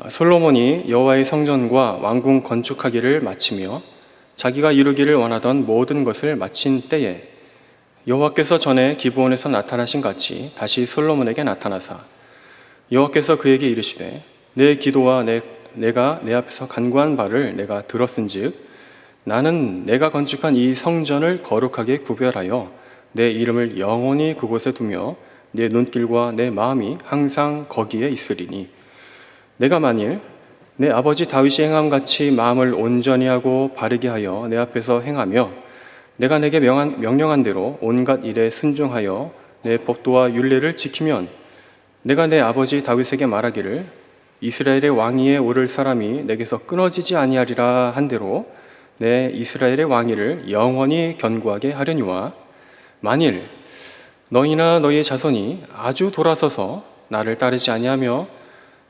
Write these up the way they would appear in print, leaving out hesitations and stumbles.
솔로몬이 여호와의 성전과 왕궁 건축하기를 마치며 자기가 이루기를 원하던 모든 것을 마친 때에 여호와께서 전에 기브온에서 나타나신 같이 다시 솔로몬에게 나타나사 여호와께서 그에게 이르시되 내 기도와 내가 내 앞에서 간구한 바를 내가 들었은즉 나는 내가 건축한 이 성전을 거룩하게 구별하여 내 이름을 영원히 그곳에 두며 내 눈길과 내 마음이 항상 거기에 있으리니 내가 만일 내 아버지 다윗이 행함같이 마음을 온전히 하고 바르게 하여 내 앞에서 행하며 내가 내게 명령한 대로 온갖 일에 순종하여 내 법도와 율례를 지키면 내가 내 아버지 다윗에게 말하기를 이스라엘의 왕위에 오를 사람이 내게서 끊어지지 아니하리라 한 대로 내 이스라엘의 왕위를 영원히 견고하게 하려니와 만일 너희나 너희의 자손이 아주 돌아서서 나를 따르지 아니하며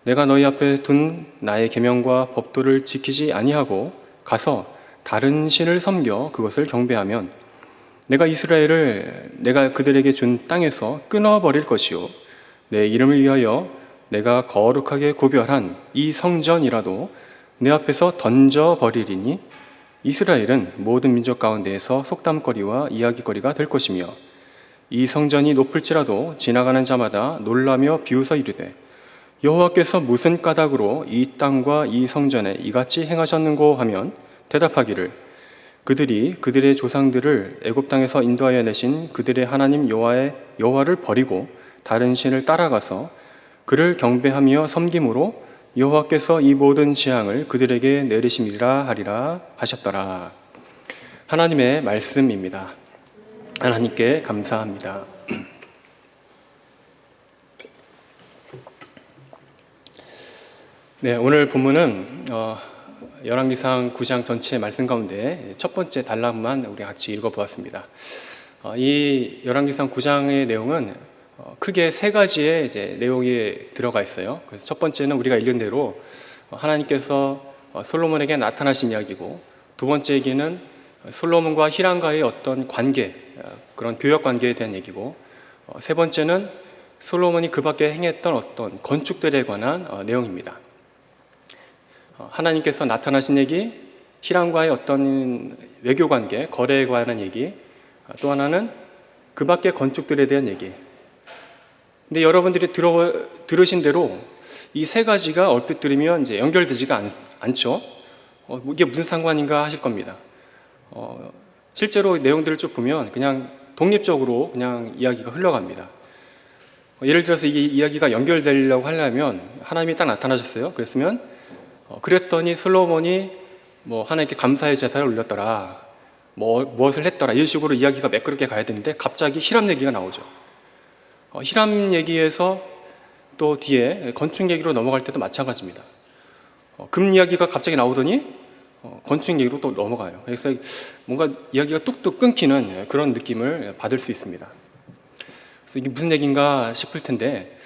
내가 너희 앞에 둔 나의 계명과 법도를 지키지 아니하고 가서 다른 신을 섬겨 그것을 경배하면 내가 이스라엘을 내가 그들에게 준 땅에서 끊어버릴 것이요 내 이름을 위하여 내가 거룩하게 구별한 이 성전이라도 내 앞에서 던져버리리니 이스라엘은 모든 민족 가운데에서 속담거리와 이야기거리가 될 것이며 이 성전이 높을지라도 지나가는 자마다 놀라며 비웃어 이르되 여호와께서 무슨 까닭으로 이 땅과 이 성전에 이같이 행하셨는고 하면 대답하기를 그들이 그들의 조상들을 애굽 땅에서 인도하여 내신 그들의 하나님 여호와를 버리고 다른 신을 따라가서 그를 경배하며 섬김으로 여호와께서 이 모든 재앙을 그들에게 내리심이라 하리라 하셨더라. 하나님의 말씀입니다. 하나님께 감사합니다. 네, 오늘 본문은 열왕기상 9장 전체 말씀 가운데 첫 번째 단락만 우리 같이 읽어보았습니다. 이 열왕기상 9장의 내용은 크게 세 가지의 이제 내용이 들어가 있어요. 그래서 첫 번째는 우리가 읽은 대로 하나님께서 솔로몬에게 나타나신 이야기고, 두 번째 얘기는 솔로몬과 히람과의 어떤 관계, 그런 교역 관계에 대한 얘기고, 세 번째는 솔로몬이 그 밖에 행했던 어떤 건축들에 관한 내용입니다. 하나님께서 나타나신 얘기, 히람과의 어떤 외교 관계, 거래에 관한 얘기, 또 하나는 그 밖의 건축들에 대한 얘기. 근데 여러분들이 들으신 대로 이 세 가지가 얼핏 들으면 이제 연결되지가 않죠. 이게 무슨 상관인가 하실 겁니다. 실제로 내용들을 쭉 보면 그냥 독립적으로 그냥 이야기가 흘러갑니다. 예를 들어서 이 이야기가 연결되려고 하려면 하나님이 딱 나타나셨어요. 그랬더니 솔로몬이 하나님께 감사의 제사를 올렸더라, 무엇을 했더라, 이런 식으로 이야기가 매끄럽게 가야 되는데 갑자기 히람 얘기가 나오죠. 히람 얘기에서 또 뒤에 건축 얘기로 넘어갈 때도 마찬가지입니다. 금 이야기가 갑자기 나오더니 건축 얘기로 또 넘어가요. 그래서 뭔가 이야기가 뚝뚝 끊기는 그런 느낌을 받을 수 있습니다. 그래서 이게 무슨 얘기인가 싶을 텐데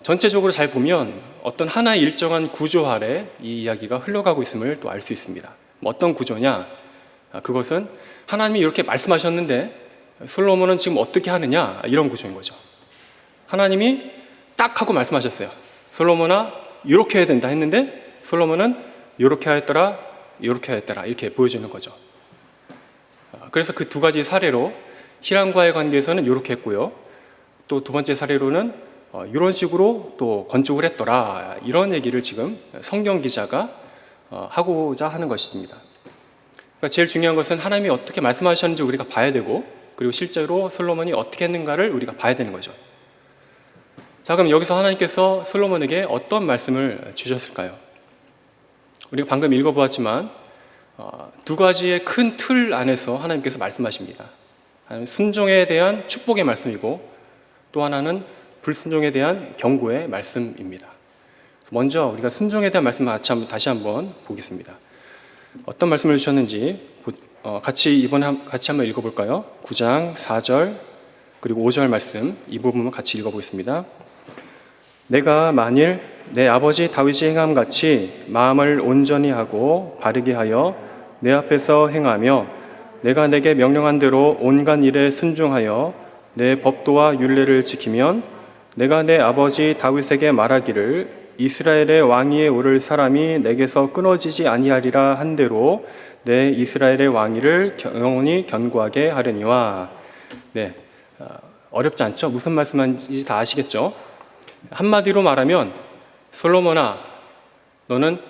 전체적으로 잘 보면 어떤 하나의 일정한 구조 아래 이 이야기가 흘러가고 있음을 또 알 수 있습니다. 어떤 구조냐? 그것은 하나님이 이렇게 말씀하셨는데 솔로몬은 지금 어떻게 하느냐, 이런 구조인 거죠. 하나님이 딱 하고 말씀하셨어요. 솔로몬아 이렇게 해야 된다 했는데 솔로몬은 이렇게 하였더라, 이렇게 하였더라, 이렇게 보여주는 거죠. 그래서 그 두 가지 사례로 히람과의 관계에서는 이렇게 했고요, 또 두 번째 사례로는 이런 식으로 또 건축을 했더라, 이런 얘기를 지금 성경 기자가 하고자 하는 것입니다. 그러니까 제일 중요한 것은 하나님이 어떻게 말씀하셨는지 우리가 봐야 되고, 그리고 실제로 솔로몬이 어떻게 했는가를 우리가 봐야 되는 거죠. 자, 그럼 여기서 하나님께서 솔로몬에게 어떤 말씀을 주셨을까요? 우리가 방금 읽어보았지만 두 가지의 큰 틀 안에서 하나님께서 말씀하십니다. 하나는 순종에 대한 축복의 말씀이고, 또 하나는 불순종에 대한 경고의 말씀입니다. 먼저 우리가 순종에 대한 말씀 다시 한번 보겠습니다. 어떤 말씀을 주셨는지 같이 한번 읽어볼까요? 9장 4절 그리고 5절 말씀, 이 부분을 같이 읽어보겠습니다. 내가 만일 내 아버지 다윗이 행함같이 마음을 온전히 하고 바르게 하여 내 앞에서 행하며 내가 내게 명령한 대로 온갖 일에 순종하여 내 법도와 율례를 지키면 내가 내 아버지 다윗에게 말하기를 이스라엘의 왕위에 오를 사람이 내게서 끊어지지 아니하리라 한 대로 내 이스라엘의 왕위를 영원히 견고하게 하려니와. 네, 어렵지 않죠? 무슨 말씀인지 다 아시겠죠? 한마디로 말하면 솔로몬아, 너는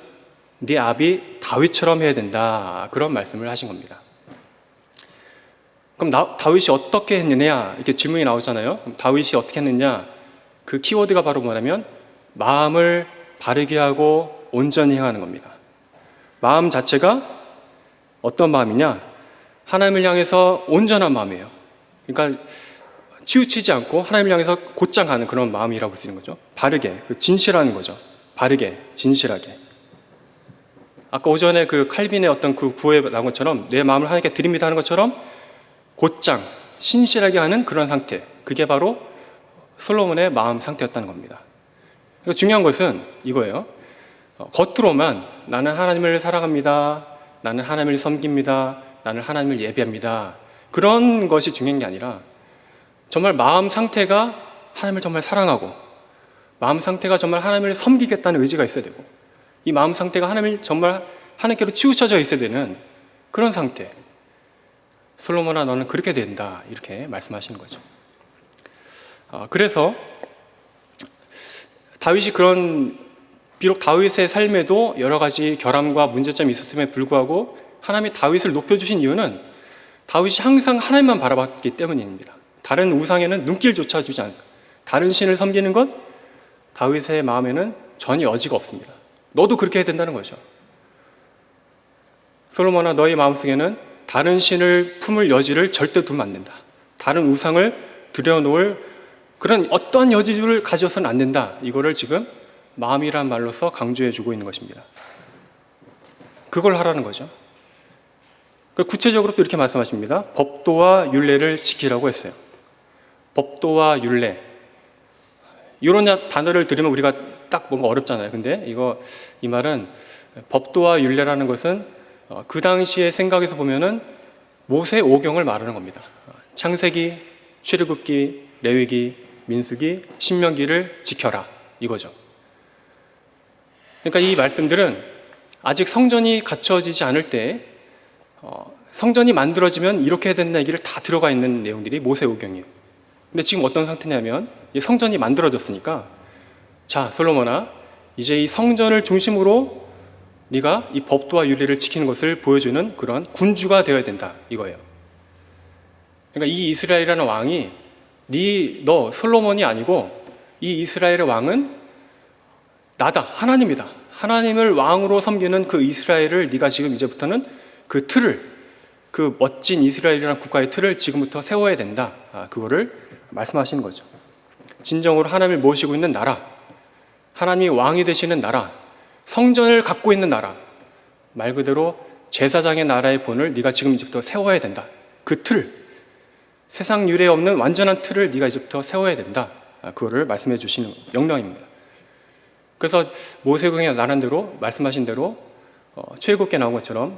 네 아비 다윗처럼 해야 된다, 그런 말씀을 하신 겁니다. 그럼 다윗이 어떻게 했느냐, 이렇게 질문이 나오잖아요. 그럼 다윗이 어떻게 했느냐, 그 키워드가 바로 뭐냐면 마음을 바르게 하고 온전히 행하는 겁니다. 마음 자체가 어떤 마음이냐, 하나님을 향해서 온전한 마음이에요. 그러니까 치우치지 않고 하나님을 향해서 곧장 가는 그런 마음이라고 볼 수 있는 거죠. 바르게, 진실한 거죠. 바르게, 진실하게. 아까 오전에 그 칼빈의 어떤 그 구호에 나온 것처럼 내 마음을 하나님께 드립니다 하는 것처럼 곧장, 신실하게 하는 그런 상태, 그게 바로 솔로몬의 마음 상태였다는 겁니다. 그리고 중요한 것은 이거예요. 겉으로만 나는 하나님을 사랑합니다, 나는 하나님을 섬깁니다, 나는 하나님을 예배합니다, 그런 것이 중요한 게 아니라 정말 마음 상태가 하나님을 정말 사랑하고 마음 상태가 정말 하나님을 섬기겠다는 의지가 있어야 되고 이 마음 상태가 하나님을 정말 하나님께로 치우쳐져 있어야 되는 그런 상태. 솔로몬아, 너는 그렇게 된다, 이렇게 말씀하시는 거죠. 그래서 다윗이 비록 다윗의 삶에도 여러 가지 결함과 문제점이 있었음에 불구하고 하나님이 다윗을 높여주신 이유는 다윗이 항상 하나님만 바라봤기 때문입니다. 다른 우상에는 눈길조차 주지 않고 다른 신을 섬기는 것, 다윗의 마음에는 전혀 여지가 없습니다. 너도 그렇게 해야 된다는 거죠. 솔로몬아, 너의 마음속에는 다른 신을 품을 여지를 절대 두면 안 된다. 다른 우상을 들여놓을 그런 어떠한 여지를 가져서는 안 된다. 이거를 지금 마음이란 말로서 강조해주고 있는 것입니다. 그걸 하라는 거죠. 구체적으로 또 이렇게 말씀하십니다. 법도와 율례를 지키라고 했어요. 법도와 율례, 이런 단어를 들으면 우리가 딱 뭔가 어렵잖아요. 근데 이 말은 법도와 율례라는 것은 그 당시의 생각에서 보면은 모세 오경을 말하는 겁니다. 창세기, 출애굽기, 레위기, 민수기, 신명기를 지켜라, 이거죠. 그러니까 이 말씀들은 아직 성전이 갖춰지지 않을 때 성전이 만들어지면 이렇게 해야 된다는 얘기를 다 들어가 있는 내용들이 모세 오경이에요. 근데 지금 어떤 상태냐면 이 성전이 만들어졌으니까 자, 솔로몬아, 이제 이 성전을 중심으로 네가 이 법도와 율례를 지키는 것을 보여주는 그런 군주가 되어야 된다, 이거예요. 그러니까 이 이스라엘이라는 왕이 너 솔로몬이 아니고 이 이스라엘의 왕은 나다, 하나님이다. 하나님을 왕으로 섬기는 그 이스라엘을 네가 지금 이제부터는 그 틀을, 그 멋진 이스라엘이라는 국가의 틀을 지금부터 세워야 된다. 그거를 말씀하시는 거죠. 진정으로 하나님을 모시고 있는 나라, 하나님이 왕이 되시는 나라, 성전을 갖고 있는 나라, 말 그대로 제사장의 나라의 본을 네가 지금 이제부터 세워야 된다. 그 틀, 세상 유례 없는 완전한 틀을 네가 이제부터 세워야 된다. 그거를 말씀해 주시는 명령입니다. 그래서 모세오경에 나름대로 말씀하신 대로 출애굽기에 나온 것처럼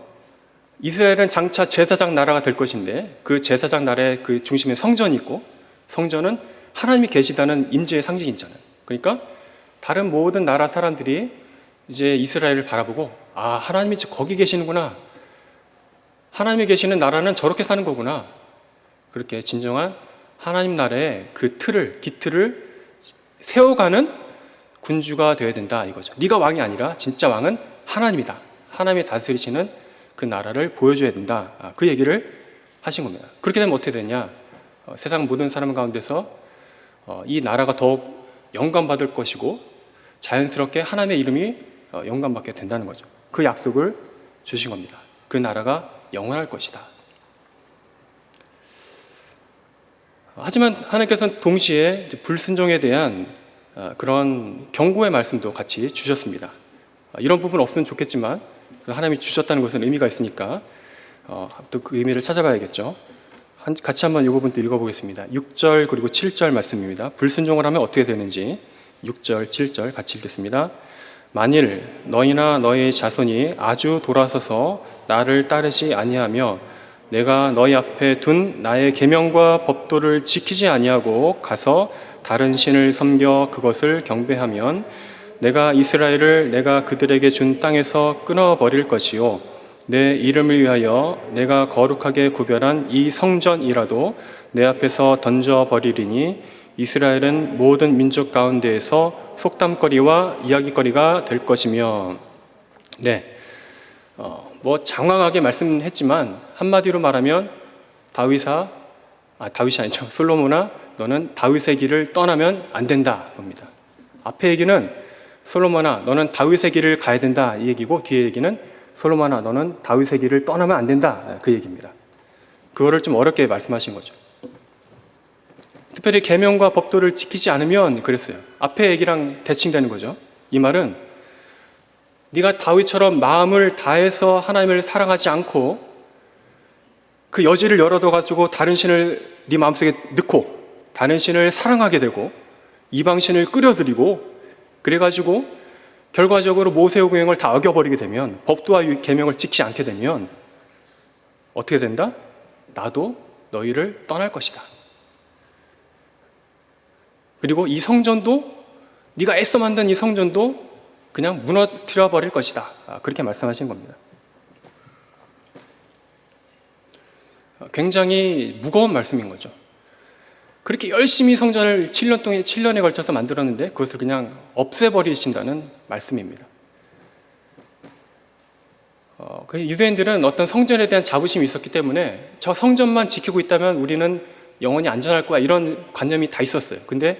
이스라엘은 장차 제사장 나라가 될 것인데 그 제사장 나라의 그 중심에 성전이 있고 성전은 하나님이 계시다는 임재의 상징이잖아요. 그러니까 다른 모든 나라 사람들이 이제 이스라엘을 바라보고 하나님이 거기 계시는구나, 하나님이 계시는 나라는 저렇게 사는 거구나, 그렇게 진정한 하나님 나라의 그 틀을, 기틀을 세워가는 군주가 되어야 된다, 이거죠. 네가 왕이 아니라 진짜 왕은 하나님이다, 하나님이 다스리시는 그 나라를 보여줘야 된다, 그 얘기를 하신 겁니다. 그렇게 되면 어떻게 되냐, 세상 모든 사람 가운데서 이 나라가 더욱 영감받을 것이고 자연스럽게 하나님의 이름이 영감받게 된다는 거죠. 그 약속을 주신 겁니다. 그 나라가 영원할 것이다. 하지만 하나님께서는 동시에 불순종에 대한 그런 경고의 말씀도 같이 주셨습니다. 이런 부분 없으면 좋겠지만 하나님이 주셨다는 것은 의미가 있으니까 또 그 의미를 찾아봐야겠죠. 같이 한번 이 부분도 읽어보겠습니다. 6절 그리고 7절 말씀입니다. 불순종을 하면 어떻게 되는지 6절, 7절 같이 읽겠습니다. 만일 너희나 너희 자손이 아주 돌아서서 나를 따르지 아니하며 내가 너희 앞에 둔 나의 계명과 법도를 지키지 아니하고 가서 다른 신을 섬겨 그것을 경배하면 내가 이스라엘을 내가 그들에게 준 땅에서 끊어버릴 것이요 내 이름을 위하여 내가 거룩하게 구별한 이 성전이라도 내 앞에서 던져버리리니 이스라엘은 모든 민족 가운데에서 속담거리와 이야기거리가 될 것이며. 네, 뭐 장황하게 말씀했지만 한마디로 말하면 다윗이 아니죠. 솔로몬아, 너는 다윗의 길을 떠나면 안 된다 겁니다. 앞에 얘기는 솔로몬아, 너는 다윗의 길을 가야 된다 이 얘기고, 뒤에 얘기는 솔로몬아, 너는 다윗의 길을 떠나면 안 된다 그 얘기입니다. 그거를 좀 어렵게 말씀하신 거죠. 특별히 계명과 법도를 지키지 않으면 그랬어요. 앞에 얘기랑 대칭되는 거죠. 이 말은 네가 다윗처럼 마음을 다해서 하나님을 사랑하지 않고 그 여지를 열어둬가지고 다른 신을 네 마음속에 넣고 다른 신을 사랑하게 되고 이방신을 끌어들이고 그래가지고 결과적으로 모세의 계명을 다 어겨버리게 되면, 법도와 계명을 지키지 않게 되면 어떻게 된다? 나도 너희를 떠날 것이다. 그리고 이 성전도, 네가 애써 만든 이 성전도 그냥 무너뜨려 버릴 것이다. 그렇게 말씀하신 겁니다. 굉장히 무거운 말씀인 거죠. 그렇게 열심히 성전을 7년에 걸쳐서 만들었는데 그것을 그냥 없애버리신다는 말씀입니다. 유대인들은 어떤 성전에 대한 자부심이 있었기 때문에 저 성전만 지키고 있다면 우리는 영원히 안전할 거야, 이런 관념이 다 있었어요. 근데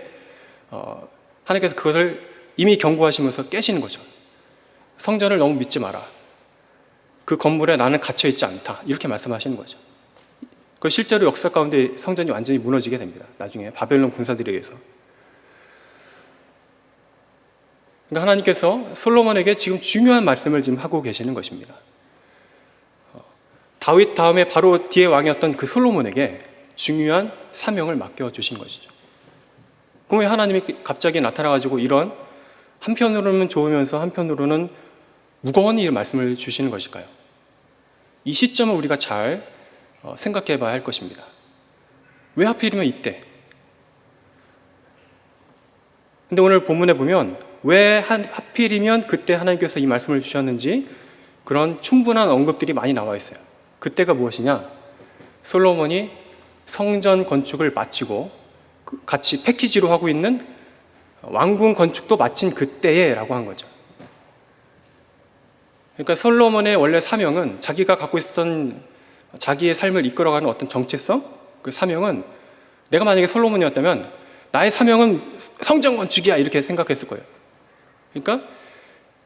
하나님께서 그것을 이미 경고하시면서 깨시는 거죠. 성전을 너무 믿지 마라. 그 건물에 나는 갇혀있지 않다. 이렇게 말씀하시는 거죠. 그 실제로 역사 가운데 성전이 완전히 무너지게 됩니다. 나중에 바벨론 군사들에 의해서. 그러니까 하나님께서 솔로몬에게 지금 중요한 말씀을 지금 하고 계시는 것입니다. 다윗 다음에 바로 뒤에 왕이었던 그 솔로몬에게 중요한 사명을 맡겨주신 것이죠. 그럼 왜 하나님이 갑자기 나타나가지고 이런 한편으로는 좋으면서 한편으로는 무거운 이 말씀을 주시는 것일까요? 이 시점을 우리가 잘 생각해 봐야 할 것입니다. 왜 하필이면 이때? 근데 오늘 본문에 보면 왜 하필이면 그때 하나님께서 이 말씀을 주셨는지 그런 충분한 언급들이 많이 나와 있어요. 그때가 무엇이냐? 솔로몬이 성전 건축을 마치고 같이 패키지로 하고 있는 왕궁 건축도 마친 그때에 라고 한 거죠. 그러니까 솔로몬의 원래 사명은 자기가 갖고 있었던 자기의 삶을 이끌어가는 어떤 정체성, 그 사명은, 내가 만약에 솔로몬이었다면 나의 사명은 성전 건축이야 이렇게 생각했을 거예요. 그러니까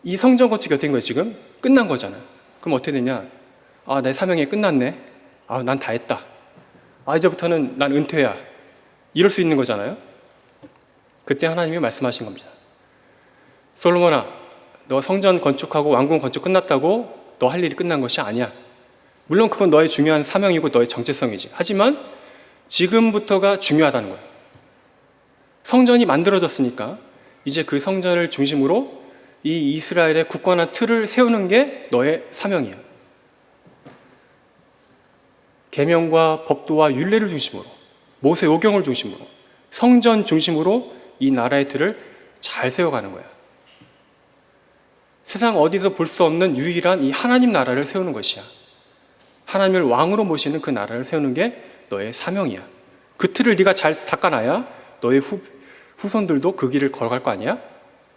이 성전 건축이 어떻게 된 거예요? 지금 끝난 거잖아요. 그럼 어떻게 되냐? 내 사명이 끝났네. 난 다 했다. 이제부터는 난 은퇴야. 이럴 수 있는 거잖아요. 그때 하나님이 말씀하신 겁니다. 솔로몬아, 너 성전 건축하고 왕궁 건축 끝났다고 너 할 일이 끝난 것이 아니야. 물론 그건 너의 중요한 사명이고 너의 정체성이지. 하지만 지금부터가 중요하다는 거예요. 성전이 만들어졌으니까 이제 그 성전을 중심으로 이 이스라엘의 굳건한 틀을 세우는 게 너의 사명이야. 계명과 법도와 율례를 중심으로, 모세 오경을 중심으로, 성전 중심으로 이 나라의 틀을 잘 세워가는 거야. 세상 어디서 볼 수 없는 유일한 이 하나님 나라를 세우는 것이야. 하나님을 왕으로 모시는 그 나라를 세우는 게 너의 사명이야. 그 틀을 네가 잘 닦아놔야 너의 후손들도 그 길을 걸어갈 거 아니야?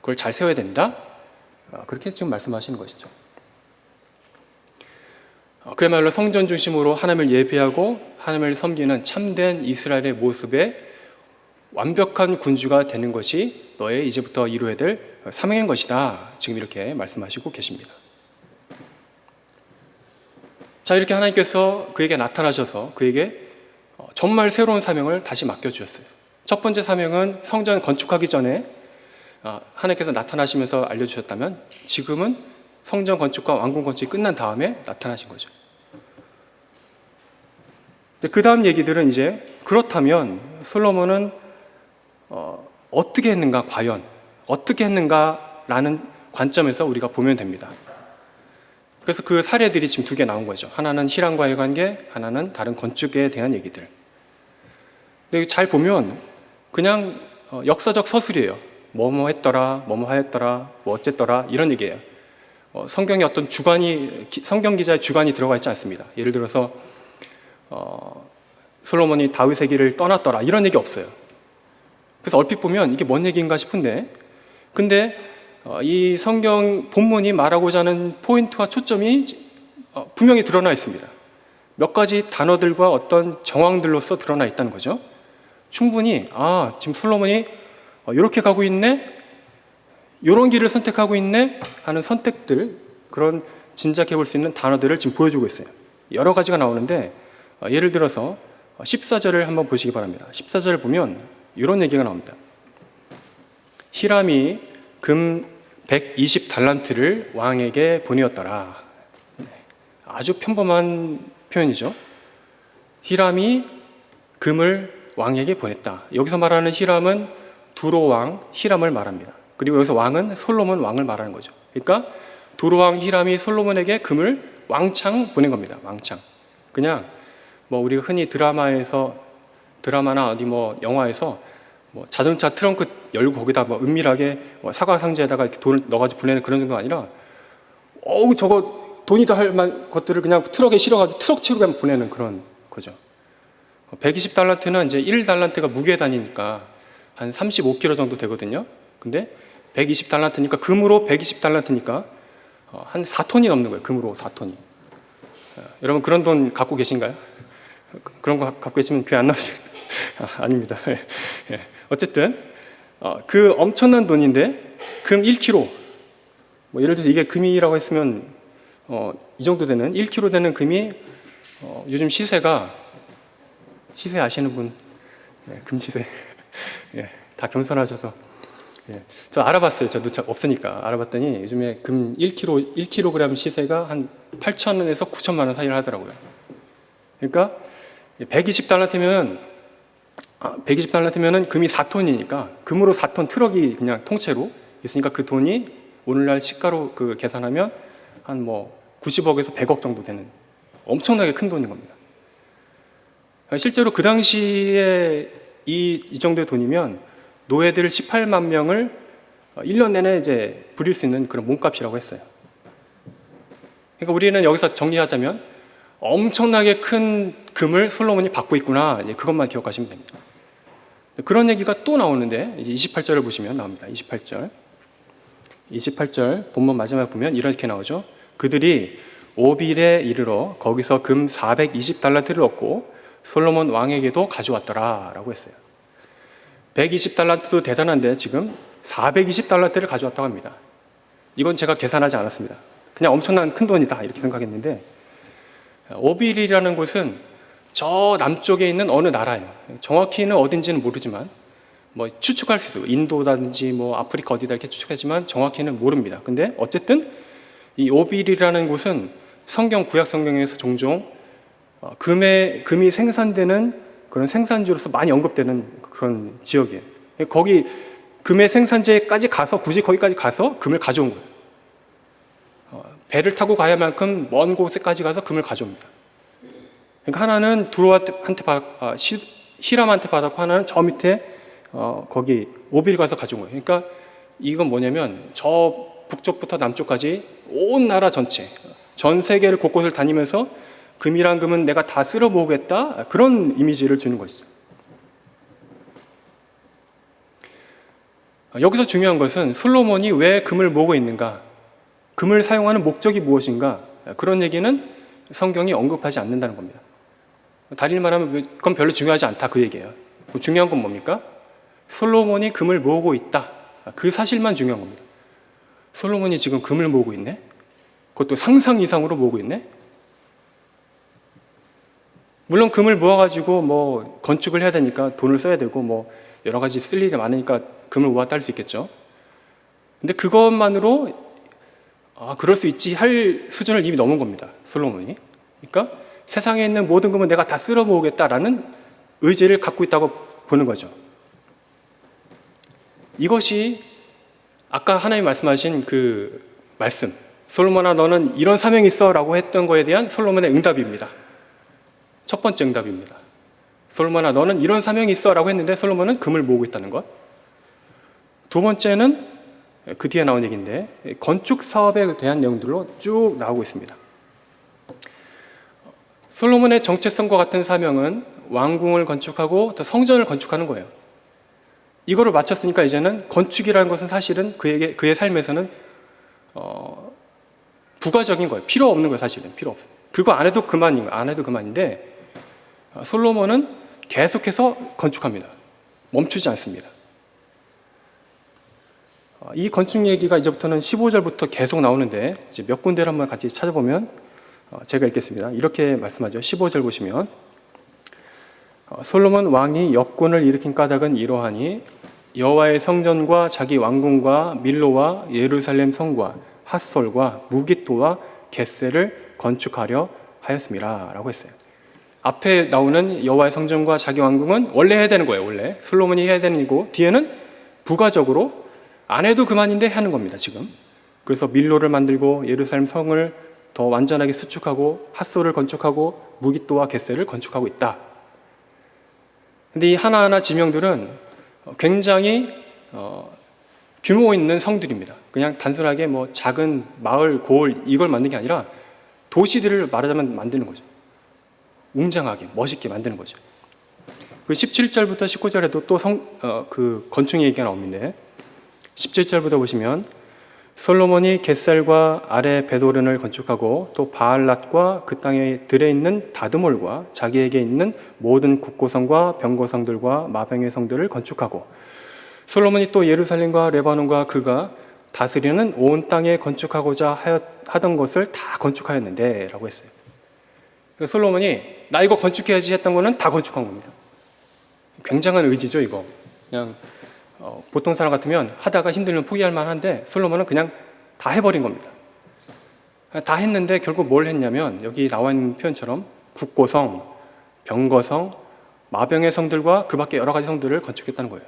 그걸 잘 세워야 된다. 그렇게 지금 말씀하시는 것이죠. 그야말로 성전 중심으로 하나님을 예배하고 하나님을 섬기는 참된 이스라엘의 모습에 완벽한 군주가 되는 것이 너의 이제부터 이루어야 될 사명인 것이다. 지금 이렇게 말씀하시고 계십니다. 자, 이렇게 하나님께서 그에게 나타나셔서 그에게 정말 새로운 사명을 다시 맡겨주셨어요. 첫 번째 사명은 성전 건축하기 전에 하나님께서 나타나시면서 알려주셨다면, 지금은 성전 건축과 왕궁 건축이 끝난 다음에 나타나신 거죠. 그 다음 얘기들은 이제, 그렇다면 솔로몬은 어떻게 했는가, 과연 어떻게 했는가라는 관점에서 우리가 보면 됩니다. 그래서 그 사례들이 지금 두 개 나온 거죠. 하나는 희랑과의 관계, 하나는 다른 건축에 대한 얘기들. 근데 잘 보면 그냥 역사적 서술이에요. 뭐뭐 했더라, 뭐뭐 하였더라, 뭐 어쨌더라 이런 얘기예요. 성경에 어떤 성경 기자의 주관이 들어가 있지 않습니다. 예를 들어서 솔로몬이 다윗의 길을 떠났더라 이런 얘기 없어요. 그래서 얼핏 보면 이게 뭔 얘기인가 싶은데, 근데 이 성경 본문이 말하고자 하는 포인트와 초점이 분명히 드러나 있습니다. 몇 가지 단어들과 어떤 정황들로서 드러나 있다는 거죠. 충분히 지금 솔로몬이 이렇게 가고 있네, 이런 길을 선택하고 있네 하는 선택들, 그런 짐작해 볼 수 있는 단어들을 지금 보여주고 있어요. 여러 가지가 나오는데 예를 들어서 14절을 한번 보시기 바랍니다. 14절을 보면 이런 얘기가 나옵니다. 히람이 금 120달란트를 왕에게 보내었더라. 아주 평범한 표현이죠. 히람이 금을 왕에게 보냈다. 여기서 말하는 히람은 두로 왕 히람을 말합니다. 그리고 여기서 왕은 솔로몬 왕을 말하는 거죠. 그러니까 두로 왕 히람이 솔로몬에게 금을 왕창 보낸 겁니다. 왕창. 그냥 우리가 흔히 드라마나 어디 영화에서 자동차 트렁크 열고 거기다 은밀하게 사과 상자에다가 이렇게 돈을 넣어가지고 보내는 그런 정도가 아니라 저거 돈이다 할 것들을 그냥 트럭에 실어가지고 트럭 채로 그냥 보내는 그런 거죠. 120달란트는 이제 1달란트가 무게 단위니까 한 35kg 정도 되거든요. 근데 120달란트니까 금으로 120달란트니까 한 4톤이 넘는 거예요. 금으로 4톤이. 여러분 그런 돈 갖고 계신가요? 그런 거 갖고 계시면 귀 안 나오시죠? 아닙니다. 어쨌든 그 엄청난 돈인데 금 1kg, 예를 들어서 이게 금이라고 했으면 이 정도 되는 1kg 되는 금이 요즘 시세 아시는 분? 금 시세 다 겸손하셔서 저 알아봤어요. 저도 없으니까 알아봤더니 요즘에 금 1kg 시세가 한 8,000원에서 9천만 원 사이를 하더라고요. 그러니까 120달란트면 금이 4톤이니까 금으로 4톤 트럭이 그냥 통째로 있으니까 그 돈이 오늘날 시가로 계산하면 한 90억에서 100억 정도 되는 엄청나게 큰 돈인 겁니다. 실제로 그 당시에 이 정도의 돈이면 노예들 18만 명을 1년 내내 이제 부릴 수 있는 그런 몸값이라고 했어요. 그러니까 우리는 여기서 정리하자면 엄청나게 큰 금을 솔로몬이 받고 있구나, 그것만 기억하시면 됩니다. 그런 얘기가 또 나오는데 이제 28절을 보시면 나옵니다. 28절 본문 마지막에 보면 이렇게 나오죠. 그들이 오빌에 이르러 거기서 금 420달란트를 얻고 솔로몬 왕에게도 가져왔더라 라고 했어요. 120달란트도 대단한데 지금 420달란트를 가져왔다고 합니다. 이건 제가 계산하지 않았습니다. 그냥 엄청난 큰 돈이다 이렇게 생각했는데, 오빌이라는 곳은 저 남쪽에 있는 어느 나라예요. 정확히는 어딘지는 모르지만 추측할 수 있어요. 인도라든지 아프리카 어디다 이렇게 추측하지만 정확히는 모릅니다. 근데 어쨌든 이 오빌이라는 곳은 구약 성경에서 종종 금이 생산되는 그런 생산지로서 많이 언급되는 그런 지역이에요. 거기 금의 생산지까지 가서 굳이 거기까지 가서 금을 가져온 거예요. 배를 타고 가야만큼 먼 곳에까지 가서 금을 가져옵니다. 그러니까 하나는 히람한테 받았고 하나는 저 밑에 거기 오빌 가서 가져온 거예요. 그러니까 이건 뭐냐면 저 북쪽부터 남쪽까지 온 나라 전체, 전 세계를 곳곳을 다니면서 금이란 금은 내가 다 쓸어 모으겠다, 그런 이미지를 주는 것이죠. 여기서 중요한 것은 솔로몬이 왜 금을 모으고 있는가, 금을 사용하는 목적이 무엇인가, 그런 얘기는 성경이 언급하지 않는다는 겁니다. 달리 말하면 그건 별로 중요하지 않다, 그 얘기예요. 중요한 건 뭡니까? 솔로몬이 금을 모으고 있다, 그 사실만 중요한 겁니다. 솔로몬이 지금 금을 모으고 있네? 그것도 상상 이상으로 모으고 있네? 물론 금을 모아가지고 건축을 해야 되니까 돈을 써야 되고 여러 가지 쓸 일이 많으니까 금을 모았다 할 수 있겠죠. 근데 그것만으로 그럴 수 있지 할 수준을 이미 넘은 겁니다, 솔로몬이. 그러니까 세상에 있는 모든 금은 내가 다 쓸어 모으겠다라는 의지를 갖고 있다고 보는 거죠. 이것이 아까 하나님 말씀하신 그 말씀, 솔로몬아 너는 이런 사명이 있어 라고 했던 거에 대한 솔로몬의 응답입니다. 첫 번째 응답입니다. 솔로몬아 너는 이런 사명이 있어 라고 했는데 솔로몬은 금을 모으고 있다는 것. 두 번째는 그 뒤에 나온 얘기인데 건축 사업에 대한 내용들로 쭉 나오고 있습니다. 솔로몬의 정체성과 같은 사명은 왕궁을 건축하고 또 성전을 건축하는 거예요. 이거를 마쳤으니까 이제는 건축이라는 것은 사실은 그의 삶에서는 부가적인 거예요. 필요 없는 거예요. 사실은 필요 없어요. 그거 안 해도 그만인데 솔로몬은 계속해서 건축합니다. 멈추지 않습니다. 이 건축 얘기가 이제부터는 15절부터 계속 나오는데 이제 몇 군데를 한번 같이 찾아보면 제가 읽겠습니다. 이렇게 말씀하죠. 15절 보시면 솔로몬 왕이 역군을 일으킨 까닭은 이러하니 여호와의 성전과 자기 왕궁과 밀로와 예루살렘 성과 핫솔과 무깃도와 겟셀을 건축하려 하였습니다 라고 했어요. 앞에 나오는 여호와의 성전과 자기 왕궁은 원래 해야 되는 거예요. 원래 솔로몬이 해야 되는 이고 뒤에는 부가적으로 안 해도 그만인데 하는 겁니다. 지금 그래서 밀로를 만들고 예루살렘 성을 더 완전하게 수축하고 핫솔을 건축하고 무깃도와 겟셀을 건축하고 있다. 근데 이 하나하나 지명들은 굉장히 규모 있는 성들입니다. 그냥 단순하게 뭐 작은 마을, 고을 이걸 만드는 게 아니라 도시들을 말하자면 만드는 거죠. 웅장하게, 멋있게 만드는 거죠. 그 17절부터 19절에도 또 그 건축 얘기가 나오는데 17절부터 보시면 솔로몬이 겟살과 아래 베도른을 건축하고 또 바알랏과 그 땅에 들에 있는 다드몰과 자기에게 있는 모든 국고성과 병거성들과 마병의 성들을 건축하고 솔로몬이 또 예루살렘과 레바논과 그가 다스리는 온 땅에 건축하고자 하던 것을 다 건축하였는데 라고 했어요. 그래서 솔로몬이 나 이거 건축해야지 했던 거는 다 건축한 겁니다. 굉장한 의지죠 이거. 그냥 보통 사람 같으면 하다가 힘들면 포기할 만한데 솔로몬은 그냥 다 해버린 겁니다. 다 했는데 결국 뭘 했냐면 여기 나와 있는 표현처럼 국고성, 병거성, 마병의 성들과 그 밖에 여러 가지 성들을 건축했다는 거예요.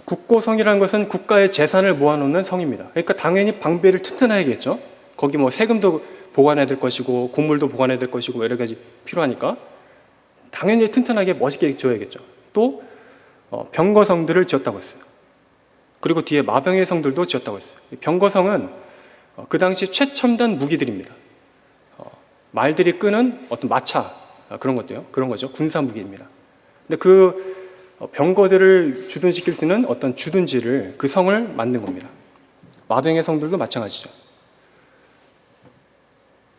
국고성이라는 것은 국가의 재산을 모아놓는 성입니다. 그러니까 당연히 방배를 튼튼해야겠죠. 거기 뭐 세금도 보관해야 될 것이고 곡물도 보관해야 될 것이고 여러 가지 필요하니까 당연히 튼튼하게 멋있게 지어야겠죠. 또 병거성들을 지었다고 했어요. 그리고 뒤에 마병의 성들도 지었다고 했어요. 병거성은 그 당시 최첨단 무기들입니다. 말들이 끄는 어떤 마차 그런 것도요. 그런 거죠. 군사 무기입니다. 근데 그 병거들을 주둔시킬 수 있는 어떤 주둔지를 그 성을 만든 겁니다. 마병의 성들도 마찬가지죠.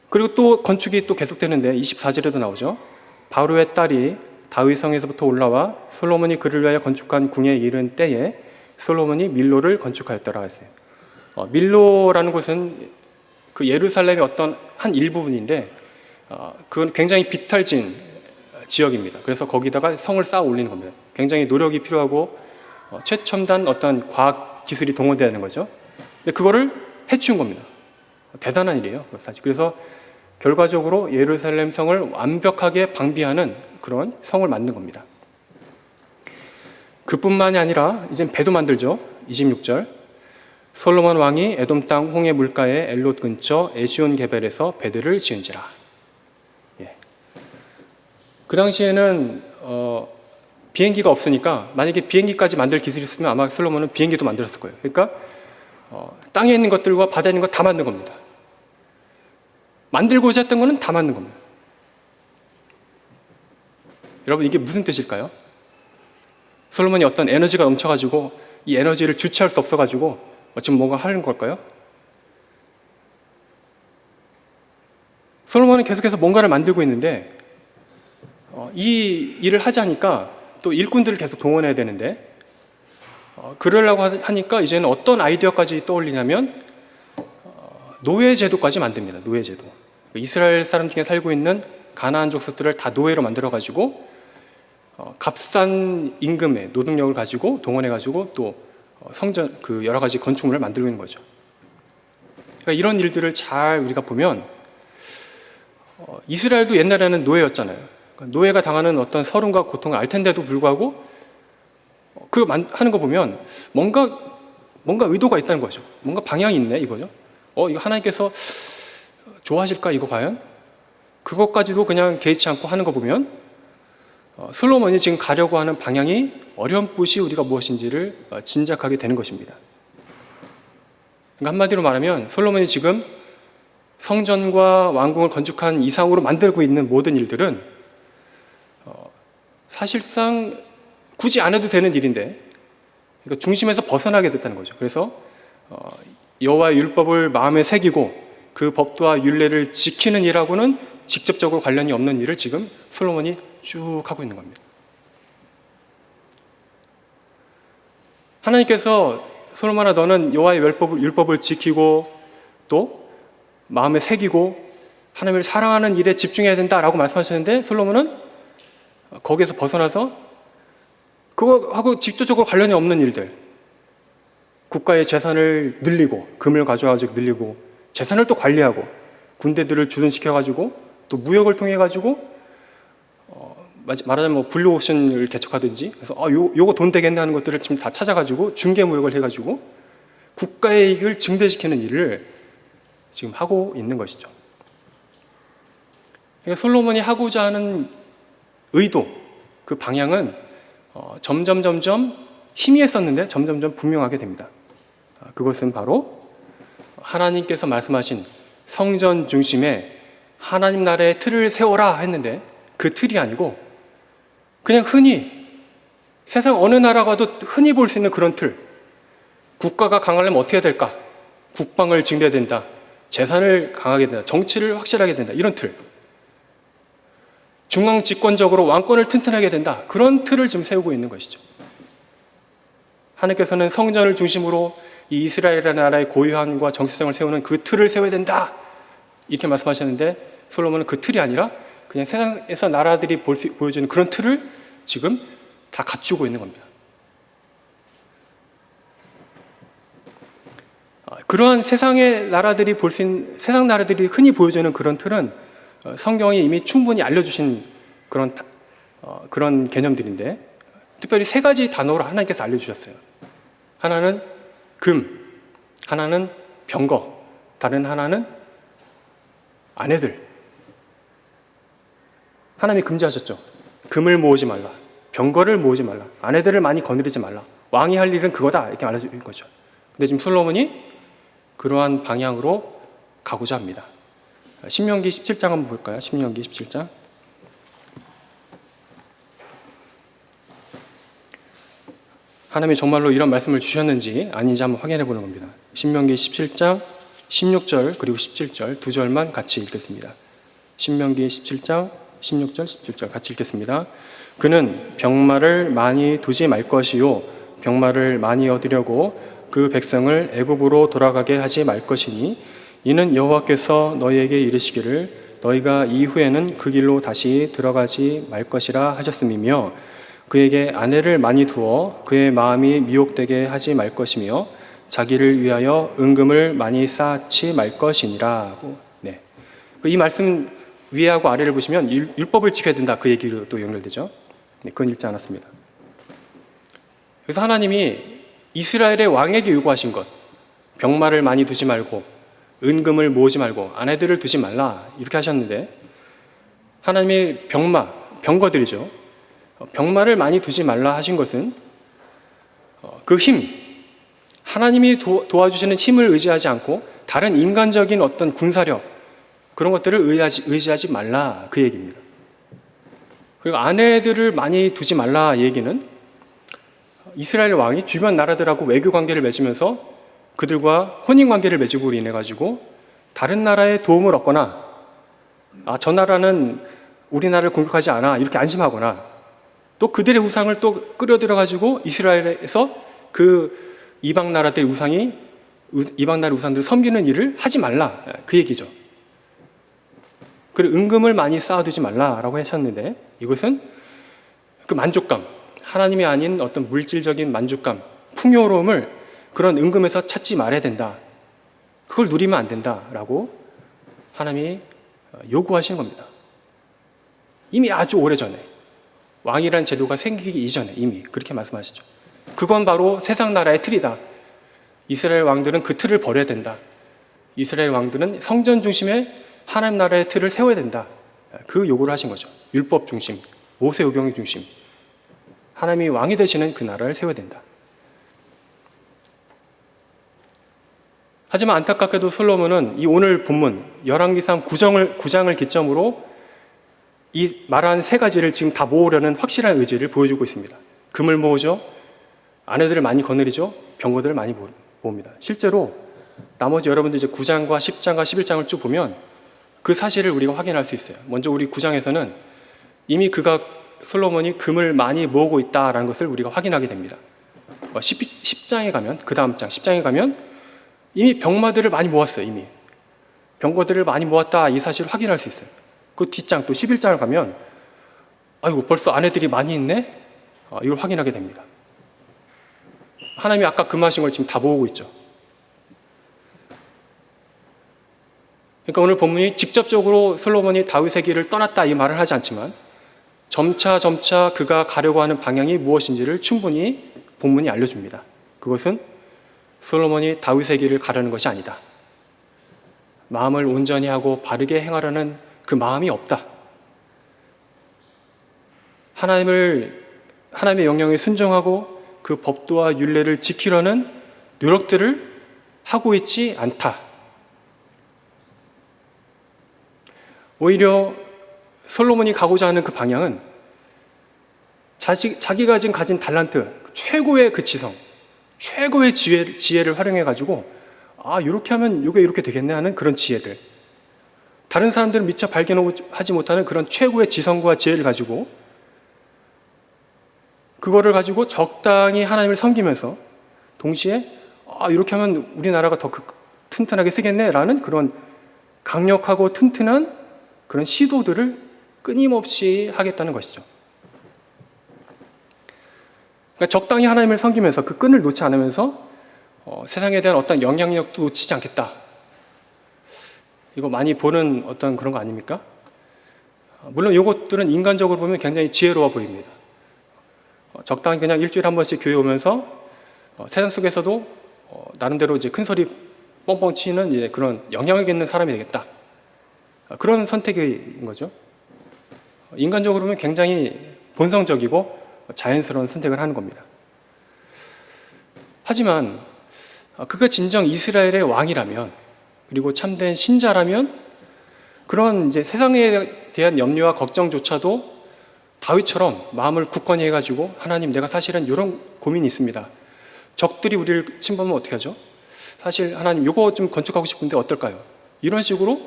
그리고 또 건축이 또 계속되는데 24절에도 나오죠. 바로의 딸이 다윗 성에서부터 올라와 솔로몬이 그를 위하여 건축한 궁에 이른 때에 솔로몬이 밀로를 건축하였더라 했어요. 밀로라는 곳은 그 예루살렘의 어떤 한 일부분인데 그건 굉장히 비탈진 지역입니다. 그래서 거기다가 성을 쌓아 올리는 겁니다. 굉장히 노력이 필요하고 최첨단 어떤 과학 기술이 동원되는 거죠. 근데 그거를 해치운 겁니다. 대단한 일이에요. 사실. 그래서 결과적으로 예루살렘 성을 완벽하게 방비하는 그런 성을 만든 겁니다. 그뿐만이 아니라 이젠 배도 만들죠. 26절 솔로몬 왕이 에돔 땅 홍해 물가의 엘롯 근처 에시온 게벨에서 배들을 지은지라. 그 당시에는 비행기가 없으니까 만약에 비행기까지 만들 기술이 있으면 아마 솔로몬은 비행기도 만들었을 거예요. 그러니까 땅에 있는 것들과 바다에 있는 것 다 만든 겁니다. 만들고자 했던 거는 다 만든 겁니다. 여러분 이게 무슨 뜻일까요? 솔로몬이 어떤 에너지가 넘쳐가지고 이 에너지를 주체할 수 없어가지고 지금 뭔가 하는 걸까요? 솔로몬은 계속해서 뭔가를 만들고 있는데 이 일을 하자니까 또 일꾼들을 계속 동원해야 되는데 그러려고 하니까 이제는 어떤 아이디어까지 떠올리냐면 노예제도까지 만듭니다. 노예제도. 이스라엘 사람 중에 살고 있는 가나안 족속들을 다 노예로 만들어가지고 값싼 임금의 노동력을 가지고 동원해가지고 또 성전 그 여러 가지 건축물을 만들고 있는 거죠. 그러니까 이런 일들을 잘 우리가 보면 이스라엘도 옛날에는 노예였잖아요. 그러니까 노예가 당하는 어떤 서름과 고통을 알 텐데도 불구하고 그거 하는 거 보면 뭔가 의도가 있다는 거죠. 뭔가 방향이 있네 이거죠. 이거 하나님께서 좋아하실까 이거 과연? 그것까지도 그냥 개의치 않고 하는 거 보면 솔로몬이 지금 가려고 하는 방향이 어렴풋이 우리가 무엇인지를 짐작하게 되는 것입니다. 그러니까 한마디로 말하면 솔로몬이 지금 성전과 왕궁을 건축한 이상으로 만들고 있는 모든 일들은 사실상 굳이 안 해도 되는 일인데, 그러니까 중심에서 벗어나게 됐다는 거죠. 그래서 여호와의 율법을 마음에 새기고 그 법도와 율례를 지키는 일하고는 직접적으로 관련이 없는 일을 지금 솔로몬이 쭉 하고 있는 겁니다. 하나님께서 솔로몬아, 너는 여호와의 율법을 지키고 또 마음에 새기고 하나님을 사랑하는 일에 집중해야 된다라고 말씀하셨는데, 솔로몬은 거기에서 벗어나서 그거하고 직접적으로 관련이 없는 일들, 국가의 재산을 늘리고 금을 가져와가지고 늘리고 재산을 또 관리하고 군대들을 주둔시켜가지고 또 무역을 통해가지고 말하자면 뭐 블루오션을 개척하든지, 그래서 요거 돈 되겠네 하는 것들을 지금 다 찾아가지고 중개무역을 해가지고 국가의 이익을 증대시키는 일을 지금 하고 있는 것이죠. 그러니까 솔로몬이 하고자 하는 의도, 그 방향은 점점 희미했었는데 점점 분명하게 됩니다. 그것은 바로 하나님께서 말씀하신 성전 중심에 하나님 나라의 틀을 세워라 했는데, 그 틀이 아니고 그냥 흔히 세상 어느 나라 가도 흔히 볼 수 있는 그런 틀, 국가가 강하려면 어떻게 될까? 국방을 증대해야 된다, 재산을 강하게 된다, 정치를 확실하게 된다, 이런 틀, 중앙 집권적으로 왕권을 튼튼하게 된다, 그런 틀을 지금 세우고 있는 것이죠. 하나님께서는 성전을 중심으로 이 이스라엘이라는 나라의 고유함과 정체성을 세우는 그 틀을 세워야 된다, 이렇게 말씀하셨는데, 솔로몬은 그 틀이 아니라 그냥 세상에서 나라들이 보여주는 그런 틀을 지금 다 갖추고 있는 겁니다. 그러한 세상의 나라들이 세상 나라들이 흔히 보여주는 그런 틀은 성경이 이미 충분히 알려주신 그런 개념들인데, 특별히 세 가지 단어로 하나님께서 알려주셨어요. 하나는 금, 하나는 병거, 다른 하나는 아내들. 하나님이 금지하셨죠. 금을 모으지 말라, 병거를 모으지 말라, 아내들을 많이 거느리지 말라, 왕이 할 일은 그거다, 이렇게 말해주는 거죠. 근데 지금 솔로몬이 그러한 방향으로 가고자 합니다. 신명기 17장 한번 볼까요? 신명기 17장. 하나님이 정말로 이런 말씀을 주셨는지 아닌지 한번 확인해 보는 겁니다. 신명기 17장 16절 그리고 17절 두 절만 같이 읽겠습니다. 신명기 17장 16절 17절 같이 읽겠습니다. 그는 병마를 많이 두지 말 것이요 병마를 많이 얻으려고 그 백성을 애굽으로 돌아가게 하지 말 것이니, 이는 여호와께서 너희에게 이르시기를 너희가 이후에는 그 길로 다시 들어가지 말 것이라 하셨음이며, 그에게 아내를 많이 두어 그의 마음이 미혹되게 하지 말 것이며 자기를 위하여 은금을 많이 쌓지 말 것이니라. 네. 이 말씀 위하고 아래를 보시면 율법을 지켜야 된다, 그 얘기로 또 연결되죠. 네, 그건 읽지 않았습니다. 그래서 하나님이 이스라엘의 왕에게 요구하신 것, 병마를 많이 두지 말고 은금을 모으지 말고 아내들을 두지 말라, 이렇게 하셨는데, 하나님의 병거들이죠. 병마를 많이 두지 말라 하신 것은 그 힘, 하나님이 도와주시는 힘을 의지하지 않고 다른 인간적인 어떤 군사력, 그런 것들을 의지하지 말라, 그 얘기입니다. 그리고 아내들을 많이 두지 말라 얘기는 이스라엘 왕이 주변 나라들하고 외교 관계를 맺으면서 그들과 혼인 관계를 맺음으로 인해 가지고 다른 나라의 도움을 얻거나, 저 나라는 우리나라를 공격하지 않아, 이렇게 안심하거나, 또 그들의 우상을 또 끌어들여 가지고 이스라엘에서 그 이방 나라의 우상들을 섬기는 일을 하지 말라, 그 얘기죠. 그리고 은금을 많이 쌓아두지 말라라고 하셨는데, 이것은 그 만족감, 하나님이 아닌 어떤 물질적인 만족감, 풍요로움을 그런 은금에서 찾지 말아야 된다, 그걸 누리면 안 된다라고 하나님이 요구하시는 겁니다. 이미 아주 오래전에, 왕이라는 제도가 생기기 이전에 이미 그렇게 말씀하시죠. 그건 바로 세상 나라의 틀이다. 이스라엘 왕들은 그 틀을 버려야 된다. 이스라엘 왕들은 성전 중심에 하나님 나라의 틀을 세워야 된다. 그 요구를 하신 거죠. 율법 중심, 모세오경의 중심, 하나님이 왕이 되시는 그 나라를 세워야 된다. 하지만 안타깝게도 솔로몬은 이 오늘 본문 열왕기상 9장을 기점으로 이 말한 세 가지를 지금 다 모으려는 확실한 의지를 보여주고 있습니다. 금을 모으죠, 아내들을 많이 거느리죠, 병거들을 많이 모읍니다. 실제로 나머지 여러분들 이제 9장과 10장과 11장을 쭉 보면 그 사실을 우리가 확인할 수 있어요. 먼저 우리 9장에서는 이미 솔로몬이 금을 많이 모으고 있다라는 것을 우리가 확인하게 됩니다. 10장에 가면, 그 다음 장 10장에 가면 이미 병마들을 많이 모았어요. 이미 병거들을 많이 모았다, 이 사실을 확인할 수 있어요. 그 뒷장 또 11장을 가면 아이고 벌써 아내들이 많이 있네, 이걸 확인하게 됩니다. 하나님이 아까 금하신 걸 지금 다 모으고 있죠. 그러니까 오늘 본문이 직접적으로 솔로몬이 다윗의 길을 떠났다 이 말을 하지 않지만 점차 그가 가려고 하는 방향이 무엇인지를 충분히 본문이 알려줍니다. 그것은 솔로몬이 다윗의 길을 가려는 것이 아니다. 마음을 온전히 하고 바르게 행하려는 그 마음이 없다. 하나님의 명령에 순종하고 그 법도와 율례를 지키려는 노력들을 하고 있지 않다. 오히려 솔로몬이 가고자 하는 그 방향은 자기가 지금 가진 달란트, 최고의 그 지성, 최고의 지혜를 활용해가지고 이렇게 하면 이게 이렇게 되겠네 하는 그런 지혜들, 다른 사람들은 미처 발견하지 못하는 그런 최고의 지성과 지혜를 가지고 그거를 가지고 적당히 하나님을 섬기면서 동시에 이렇게 하면 우리나라가 더 튼튼하게 쓰겠네 라는 그런 강력하고 튼튼한 그런 시도들을 끊임없이 하겠다는 것이죠. 그러니까 적당히 하나님을 섬기면서 그 끈을 놓지 않으면서 세상에 대한 어떤 영향력도 놓치지 않겠다. 이거 많이 보는 어떤 그런 거 아닙니까? 물론 이것들은 인간적으로 보면 굉장히 지혜로워 보입니다. 적당히 그냥 일주일에 한 번씩 교회 오면서 세상 속에서도 나름대로 이제 큰 소리 뻥뻥 치는 이제 그런 영향력 있는 사람이 되겠다. 그런 선택인 거죠. 인간적으로 보면 굉장히 본성적이고 자연스러운 선택을 하는 겁니다. 하지만 그가 진정 이스라엘의 왕이라면, 그리고 참된 신자라면 그런 이제 세상에 대한 염려와 걱정조차도 다윗처럼 마음을 굳건히 해가지고 하나님, 내가 사실은 이런 고민이 있습니다. 적들이 우리를 침범하면 어떻게 하죠? 사실 하나님 이거 좀 건축하고 싶은데 어떨까요? 이런 식으로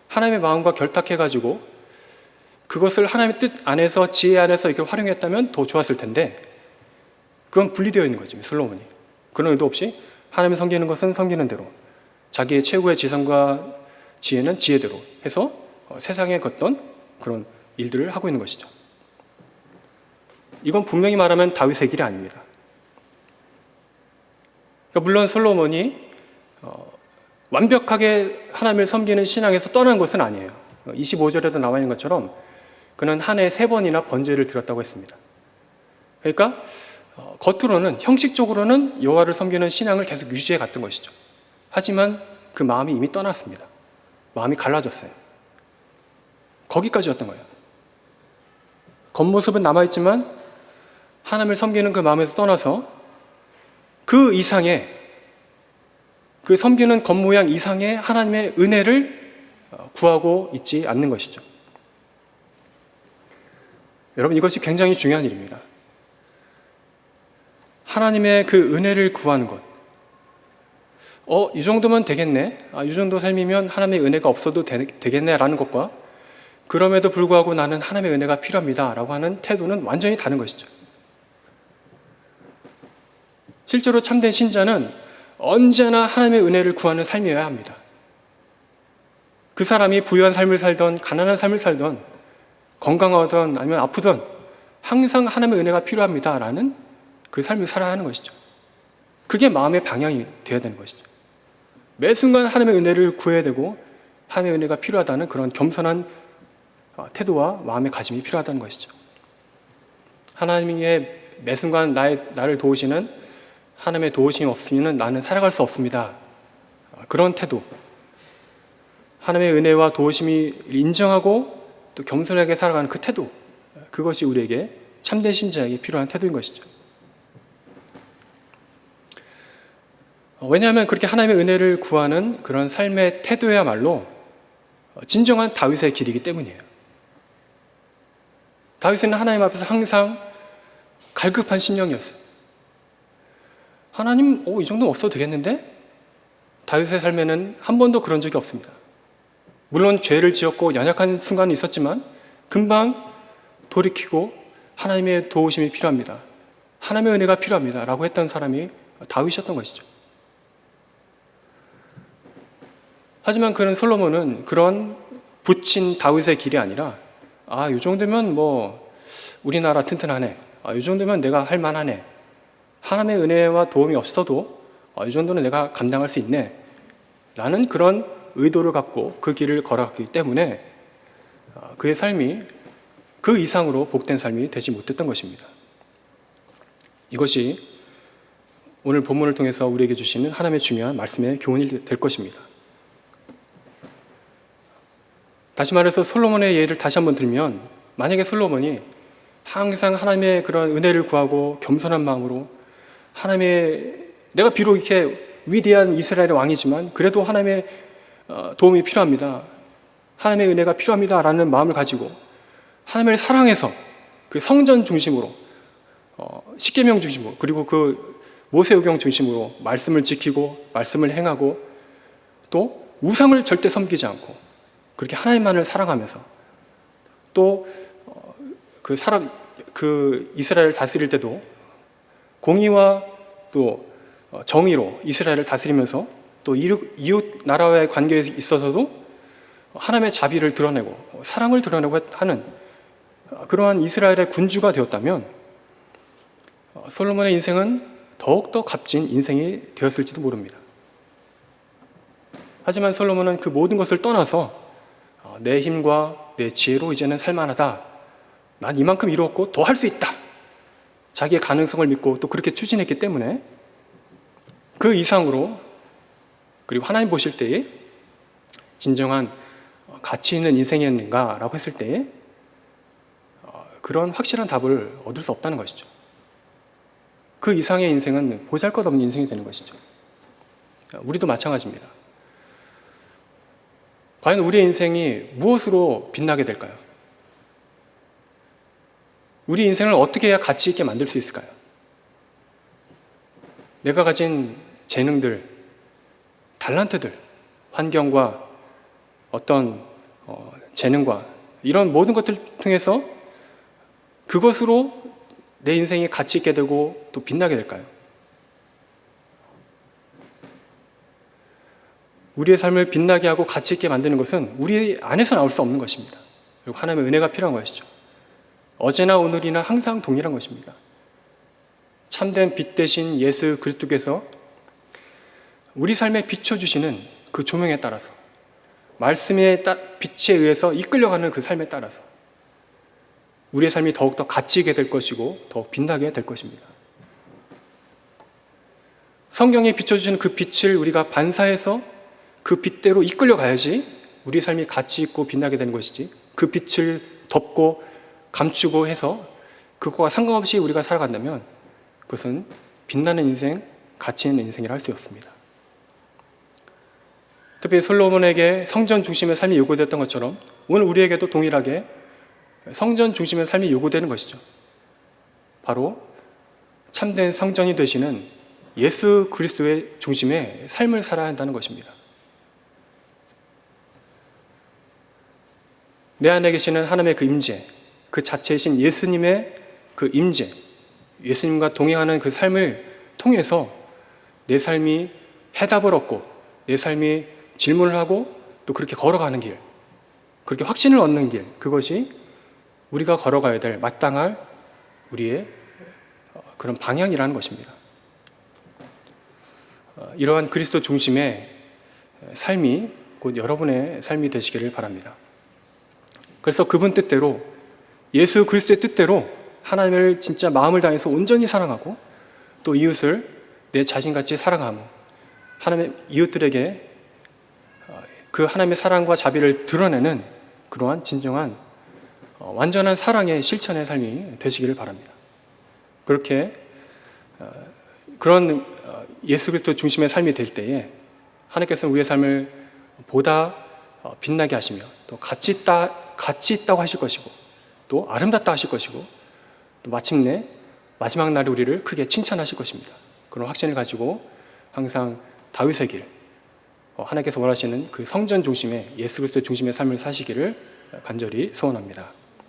하나님의 마음과 결탁해가지고 그것을 하나님의 뜻 안에서, 지혜 안에서 이렇게 활용했다면 더 좋았을 텐데 그건 분리되어 있는 거죠, 솔로몬이. 그런 의도 없이 하나님을 섬기는 것은 섬기는 대로, 자기의 최고의 지성과 지혜는 지혜대로 해서 세상에 걷던 그런 일들을 하고 있는 것이죠. 이건 분명히 말하면 다윗의 길이 아닙니다. 그러니까 물론 솔로몬이 완벽하게 하나님을 섬기는 신앙에서 떠난 것은 아니에요. 25절에도 나와 있는 것처럼 그는 한 해 3번이나 번제를 드렸다고 했습니다. 그러니까 겉으로는, 형식적으로는 여호와를 섬기는 신앙을 계속 유지해 갔던 것이죠. 하지만 그 마음이 이미 떠났습니다. 마음이 갈라졌어요. 거기까지였던 거예요. 겉모습은 남아있지만 하나님을 섬기는 그 마음에서 떠나서 그 이상의, 그 섬기는 겉모양 이상의 하나님의 은혜를 구하고 있지 않는 것이죠. 여러분, 이것이 굉장히 중요한 일입니다. 하나님의 그 은혜를 구하는 것. 이 정도면 되겠네. 이 정도 삶이면 하나님의 은혜가 없어도 되겠네 라는 것과, 그럼에도 불구하고 나는 하나님의 은혜가 필요합니다 라고 하는 태도는 완전히 다른 것이죠. 실제로 참된 신자는 언제나 하나님의 은혜를 구하는 삶이어야 합니다. 그 사람이 부유한 삶을 살던 가난한 삶을 살던 건강하던 아니면 아프던 항상 하나님의 은혜가 필요합니다 라는 그 삶을 살아야 하는 것이죠. 그게 마음의 방향이 되어야 되는 것이죠. 매 순간 하나님의 은혜를 구해야 되고 하나님의 은혜가 필요하다는 그런 겸손한 태도와 마음의 가짐이 필요하다는 것이죠. 하나님의 매 순간 나를 도우시는 하나님의 도우심이 없으면 나는 살아갈 수 없습니다. 그런 태도, 하나님의 은혜와 도우심이 인정하고 또 겸손하게 살아가는 그 태도, 그것이 우리에게 참된 신자에게 필요한 태도인 것이죠. 왜냐하면 그렇게 하나님의 은혜를 구하는 그런 삶의 태도야말로 진정한 다윗의 길이기 때문이에요. 다윗은 하나님 앞에서 항상 갈급한 심령이었어요. 하나님, 이 정도는 없어도 되겠는데? 다윗의 삶에는 한 번도 그런 적이 없습니다. 물론 죄를 지었고 연약한 순간이 있었지만 금방 돌이키고 하나님의 도우심이 필요합니다. 하나님의 은혜가 필요합니다. 라고 했던 사람이 다윗이었던 것이죠. 하지만 그런 솔로몬은 그런 붙인 다윗의 길이 아니라 이 정도면 우리나라 튼튼하네. 이 정도면 내가 할 만하네. 하나님의 은혜와 도움이 없어도 이 정도는 내가 감당할 수 있네. 라는 그런 의도를 갖고 그 길을 걸어갔기 때문에 그의 삶이 그 이상으로 복된 삶이 되지 못했던 것입니다. 이것이 오늘 본문을 통해서 우리에게 주시는 하나님의 중요한 말씀의 교훈이 될 것입니다. 다시 말해서 솔로몬의 예를 다시 한번 들면, 만약에 솔로몬이 항상 하나님의 그런 은혜를 구하고 겸손한 마음으로 내가 비록 이렇게 위대한 이스라엘의 왕이지만 그래도 하나님의 도움이 필요합니다. 하나님의 은혜가 필요합니다. 라는 마음을 가지고 하나님을 사랑해서 그 성전 중심으로 십계명 중심으로 그리고 그 모세오경 중심으로 말씀을 지키고 말씀을 행하고 또 우상을 절대 섬기지 않고 그렇게 하나님만을 사랑하면서 또 그 이스라엘을 다스릴 때도 공의와 또 정의로 이스라엘을 다스리면서 또 이웃 나라와의 관계에 있어서도 하나님의 자비를 드러내고 사랑을 드러내고 하는 그러한 이스라엘의 군주가 되었다면 솔로몬의 인생은 더욱더 값진 인생이 되었을지도 모릅니다. 하지만 솔로몬은 그 모든 것을 떠나서 내 힘과 내 지혜로 이제는 살만하다. 난 이만큼 이루었고 더 할 수 있다. 자기의 가능성을 믿고 또 그렇게 추진했기 때문에 그 이상으로 그리고 하나님 보실 때에 진정한 가치 있는 인생이었는가라고 했을 때에 그런 확실한 답을 얻을 수 없다는 것이죠. 그 이상의 인생은 보잘것없는 인생이 되는 것이죠. 우리도 마찬가지입니다. 과연 우리의 인생이 무엇으로 빛나게 될까요? 우리 인생을 어떻게 해야 가치 있게 만들 수 있을까요? 내가 가진 재능들, 달란트들, 환경과 어떤 재능과 이런 모든 것들 통해서 그것으로 내 인생이 가치 있게 되고 또 빛나게 될까요? 우리의 삶을 빛나게 하고 가치 있게 만드는 것은 우리 안에서 나올 수 없는 것입니다. 그리고 하나님의 은혜가 필요한 것이죠. 어제나 오늘이나 항상 동일한 것입니다. 참된 빛 대신 예수 그리스도께서 우리 삶에 비춰주시는 그 조명에 따라서 말씀의 빛에 의해서 이끌려가는 그 삶에 따라서 우리의 삶이 더욱더 가치 있게 될 것이고 더욱 빛나게 될 것입니다. 성경이 비춰주시는 그 빛을 우리가 반사해서 그 빛대로 이끌려 가야지 우리의 삶이 가치 있고 빛나게 되는 것이지 그 빛을 덮고 감추고 해서 그거와 상관없이 우리가 살아간다면 그것은 빛나는 인생, 가치 있는 인생이라 할 수 없습니다. 특히 솔로몬에게 성전 중심의 삶이 요구됐던 것처럼 오늘 우리에게도 동일하게 성전 중심의 삶이 요구되는 것이죠. 바로 참된 성전이 되시는 예수 그리스도의 중심의 삶을 살아야 한다는 것입니다. 내 안에 계시는 하나님의 그 임재, 그 자체이신 예수님의 그 임재, 예수님과 동행하는 그 삶을 통해서 내 삶이 해답을 얻고 내 삶이 질문을 하고 또 그렇게 걸어가는 길, 그렇게 확신을 얻는 길, 그것이 우리가 걸어가야 될 마땅할 우리의 그런 방향이라는 것입니다. 이러한 그리스도 중심의 삶이 곧 여러분의 삶이 되시기를 바랍니다. 그래서 그분 뜻대로 예수 그리스도의 뜻대로 하나님을 진짜 마음을 다해서 온전히 사랑하고 또 이웃을 내 자신같이 사랑하며 하나님의 이웃들에게 그 하나님의 사랑과 자비를 드러내는 그러한 진정한 완전한 사랑의 실천의 삶이 되시기를 바랍니다. 그렇게 그런 예수 그리스도 중심의 삶이 될 때에 하나님께서는 우리의 삶을 보다 빛나게 하시며 또 가치 있다고 하실 것이고 또 아름답다 하실 것이고 또 마침내 마지막 날에 우리를 크게 칭찬하실 것입니다. 그런 확신을 가지고 항상 다윗의 길, 하나님께서 원하시는 그 성전 중심의 예수 그리스도 중심의 삶을 사시기를 간절히 소원합니다.